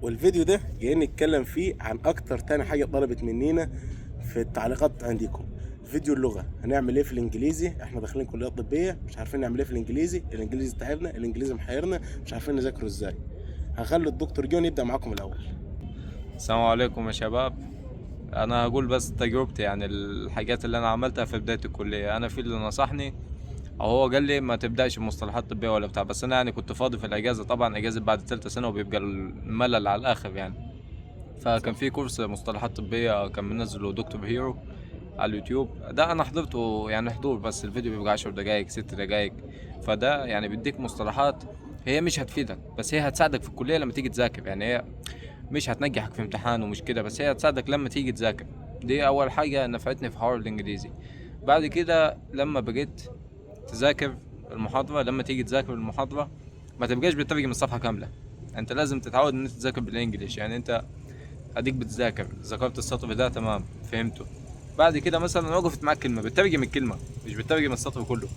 والفيديو ده جايين نتكلم فيه عن اكتر تاني حاجه طلبت مننا في التعليقات عندكم. فيديو اللغه هنعمل ايه في الانجليزي، احنا داخلين كليه طبيه مش عارفين نعمل ايه في الانجليزي تعبنا، الانجليزي محيرنا مش عارفين نذاكره ازاي. هخلي الدكتور جون يبدا معاكم الاول. السلام عليكم يا شباب. انا هقول بس تجربتي، يعني الحاجات اللي انا عملتها في بداية الكلية. انا في اللي نصحني او هو قال لي ما تبداش بمصطلحات طبية ولا بتاع، بس انا يعني كنت فاضي في الاجازة، طبعا اجازة بعد ثالثة سنة وبيبقى الملل على الاخر يعني. فكان صح. في كورس مصطلحات طبية كان منزله دكتور هيرو على اليوتيوب. ده انا حضرته يعني حضور، بس الفيديو بيبقى 10 دقايق 6 دقايق. فده يعني بيديك مصطلحات هي مش هتفيدك، بس هي هتساعدك في الكلية لما تيجي تذاكر. يعني هي مش هتنجحك في امتحان ومش كده، بس هي هتساعدك لما تيجي تذاكر. دي اول حاجة نفعتني في حوار الانجليزي. بعد كده لما بقيت تذاكر المحاضرة، لما تيجي تذاكر المحاضرة ما تبقاش بتترجم الصفحة كاملة. انت لازم تتعود ان انت تذاكر بالانجليش. يعني انت اديك بتذاكر، ذكرت السطر ده تمام فهمته، بعد كده مثلا وقفت معاك كلمة بتترجم الكلمة، مش بتترجم السطر كله،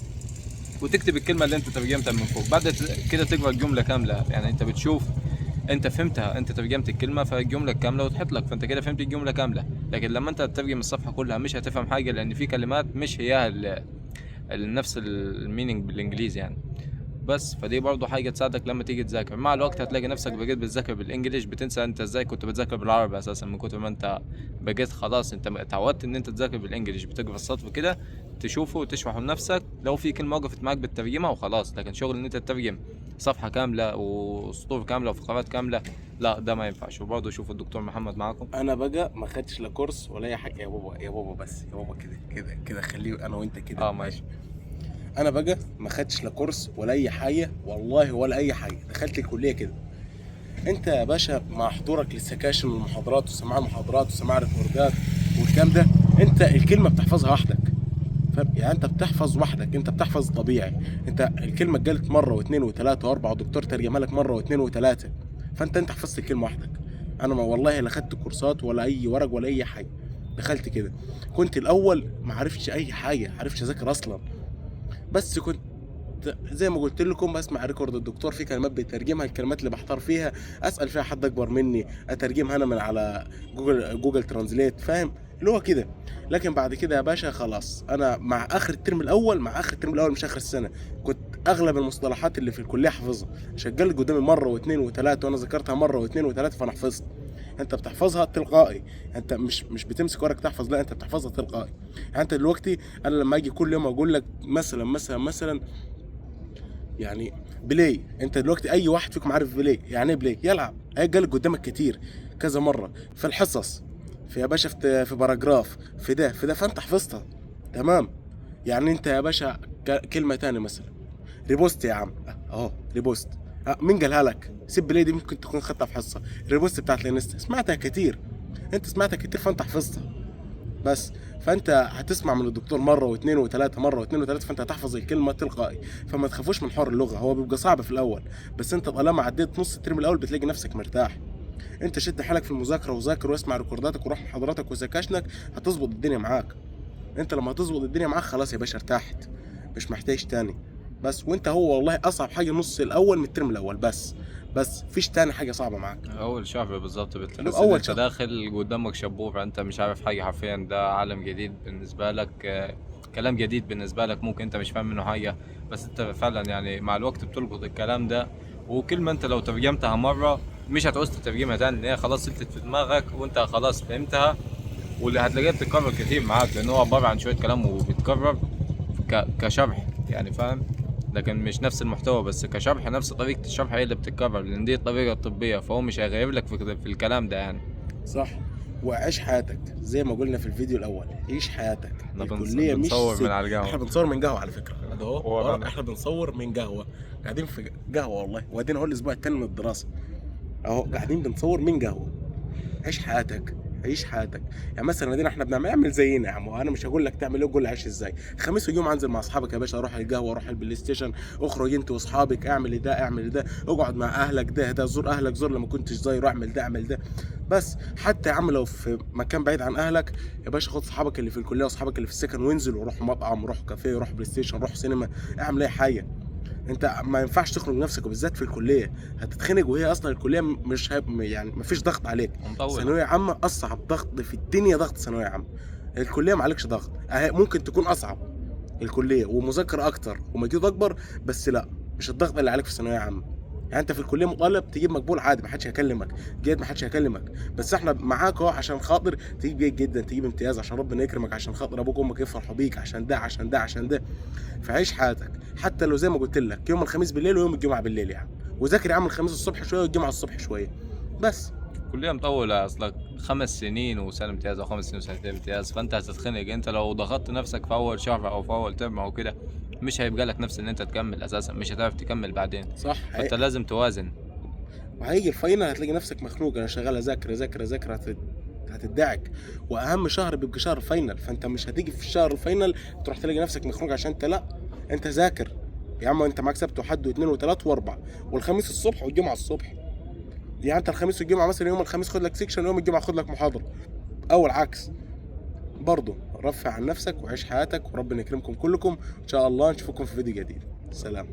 وتكتب الكلمة اللي انت ترجمتها من فوق. بعد كده تقرا الجملة كاملة. يعني انت بتشوف انت فهمتها، انت ترجمت الكلمه فالجمله كامله وتحط لك، فانت كده فهمت الجمله كامله. لكن لما انت تترجم الصفحه كلها مش هتفهم حاجه، لان في كلمات مش هي نفس المينينج بالانجليزي يعني. بس فدي برضو حاجه تساعدك لما تيجي تذاكر. مع الوقت هتلاقي نفسك بقيت بتذاكر بالانجليش، بتنسى انت ازاي كنت بتذاكر بالعربي اساسا، من كتر ما انت بقيت خلاص انت اتعودت ان انت تذاكر بالانجليش. بتقرا السطر كده تشوفه وتشرحه لنفسك، لو في كلمه وقفت معاك بالترجمه وخلاص. لكن شغل ان انت تترجم صفحه كامله وسطور كامله وفقرات كامله، لا ده ما ينفعش. وبرضه شوف الدكتور محمد معاكم. انا بقى ما خدتش لا كورس ولا اي حاجه يا بابا، يا بابا بس يا بابا كده كده كده خليه انا وانت كده اه ماشي. ماشي. انا بقى ما خدتش لا كورس ولا اي حاجه والله، ولا اي حاجه، دخلت الكليه كده. انت يا باشا مع حضورك للسكاشن والمحاضرات وسماع المحاضرات وسماع الريكوردات والكلام ده، انت الكلمه بتحفظها وحدك. فاهم يعني؟ انت بتحفظ وحدك، انت بتحفظ طبيعي. انت الكلمه اتقالت مره واثنين وثلاثه واربعه والدكتور ترجمها لك مره واثنين وثلاثه، فانت حفظت الكلمه وحدك. انا ما والله لا خدت كورسات ولا اي ورق ولا اي حاجه، دخلت كده. كنت الاول ما عرفتش اي حاجه، ما عرفتش اذاكر اصلا، بس كنت زي ما قلت لكم بسمع ريكورد الدكتور، في كلمات بيترجمها، الكلمات اللي بحتار فيها اسال فيها حد اكبر مني، اترجمها انا من على جوجل ترانزليت، فاهم اللي هو كده. لكن بعد كده يا باشا خلاص، انا مع اخر الترم الاول، مع اخر الترم الاول مش اخر السنه، كنت اغلب المصطلحات اللي في الكليه حافظها، شغال قدامي مره واثنين وثلاثه وانا ذكرتها مره واثنين وثلاثه فانا حفظت. انت بتحفظها تلقائي، انت مش بتمسك ورق تحفظ، لا انت بتحفظها تلقائي. يعني انت دلوقتي انا لما اجي كل يوم اقول لك مثلا يعني بلاي، انت دلوقتي اي واحد فيكم عارف بلاي يعني ايه؟ بلاي يلعب، هيجي قدامك كتير كذا مره في الحصص، في يا باشا في باراجراف، في ده فانت حفظتها تمام. يعني انت يا باشا كلمه تاني مثلا ريبوست يا عم، اهو ريبوست، مين قالها لك؟ سيب بلاي دي ممكن تكون خدتها في حصه، الريبوست بتاعت الانستا سمعتها كتير، انت سمعتها كتير فانت حفظتها. بس فانت هتسمع من الدكتور مره واثنين وثلاثه، مره واثنين وثلاثه، فانت هتحفظ الكلمه تلقائي. فما تخافوش من حوار اللغه، هو بيبقى صعب في الاول، بس انت طالما عديت نص الترم الاول بتلاقي نفسك مرتاح. انت شد حالك في المذاكره وذاكر واسمع ريكورداتك وروح محاضراتك وسكاشنك، هتظبط الدنيا معاك. انت لما هتظبط الدنيا معاك خلاص يا باشا ارتحت، مش محتاج تاني. بس وانت هو والله اصعب حاجه النص الاول من الترم الاول بس فيش تاني حاجه صعبه معاك. اول شهر بالظبط اللي هو بتحس ان اول انت شهر. داخل قدامك شبوره، انت مش عارف حاجه حرفيا، ده عالم جديد بالنسبه لك. كلام جديد بالنسبه لك، ممكن انت مش فاهم منه حاجه، بس انت فعلا يعني مع الوقت بتلقط الكلام ده. وكلمه انت لو ترجمتها مره مش هتعوز تترجمها تاني، لان هي خلاص سلتت في دماغك وانت خلاص فهمتها. واللي هتلاقيها بتتكرر كتير معاك، لان هو عباره عن شويه كلام وبيتكرر كشرح يعني، فاهم؟ لكن مش نفس المحتوى، بس كشرح نفس طريقة الشرح هي اللي بتتكرر، لأن دي الطريقة الطبية، فهو مش هيغير لك في الكلام ده يعني. صح. وعيش حياتك زي ما قلنا في الفيديو الاول، عيش حياتك، احنا الكليه مش بنصور من سجن. على احنا القهوة. بنصور من قهوه على فكره، ده اهو ورا ورانا. احنا بنصور من قهوه، قاعدين في قهوه والله، وبعدين اهو الاسبوع التاني من الدراسه، اهو قاعدين بنصور من قهوه. عيش حياتك، عيش حياتك. يعني مثلا دينا احنا بنعمل اعمل زينا يا عم، وانا مش هقول لك تعمل ايه، قول لي عيش ازاي. خميس ويوم انزل مع اصحابك يا باشا، اروح القهوه، اروح البلاي ستيشن، اخرج انت واصحابك، اعمل ده اعمل ده، اقعد مع اهلك، ده زور اهلك، زور لما كنتش زاير، اعمل ده اعمل ده. بس حتى يا عم لو في مكان بعيد عن اهلك يا باشا، خد صحابك اللي في الكليه واصحابك اللي في السكن وانزل، وروح مطعم، روح كافيه، روح بلاي ستيشن، روح سينما، اعمل اي حاجه. انت ما ينفعش تخنق نفسك، وبالذات في الكليه هتتخنق، وهي اصلا الكليه مش يعني ما فيش ضغط عليك. مطولة. ثانويه عامه اصعب ضغط في الدنيا ضغط ثانويه عامه. الكليه ما عليكش ضغط، ممكن تكون اصعب الكليه ومذاكره اكتر ومجهود اكبر، بس لا مش الضغط اللي عليك في ثانويه عامه. يعني انت في الكليه مطالب تجيب مقبول عادي، ما حدش هيكلمك، جيد ما حدش هيكلمك، بس احنا معاك اهو عشان خاطر تجيب جيد جدا، تجيب امتياز، عشان ربنا يكرمك، عشان خاطر ابوك وامك يفرحوا بيك، عشان ده عشان ده عشان ده. فعيش حياتك، حتى لو زي ما قلت لك يوم الخميس بالليل ويوم الجمعه بالليل يعني، وذاكر يا عم الخميس الصبح شويه والجمعه الصبح شويه بس. كلية مطولة أصلك 5 سنين وسنة امتياز أو 5 سنين وسنتين امتياز، فأنت هتتخنق. أنت لو ضغطت نفسك في أول شهر أو في أول ترم أو كده مش هيبقى لك نفس إن أنت تكمل أساسا، مش هتعرف تكمل بعدين. صح. فأنت لازم توازن. وهيجي الفاينل هتلاقي نفسك مخنوق، انا شغال اذاكر اذاكر اذاكر، هتدعك. واهم شهر بيبقى شهر الفاينل، فانت مش هتيجي في الشهر الفاينل تروح تلاقي نفسك مخنوق عشان انت لا، انت ذاكر يا عم. انت معاك سبت وحد واثنين وثلاث واربع، والخميس الصبح والجمعه الصبح. يعني انت الخميس والجمعه مثلا، يوم الخميس خد لك سيكشن ويوم الجمعه خد لك محاضره، او العكس. برضه رفع عن نفسك وعيش حياتك، وربنا يكرمكم كلكم ان شاء الله. نشوفكم في فيديو جديد. سلام.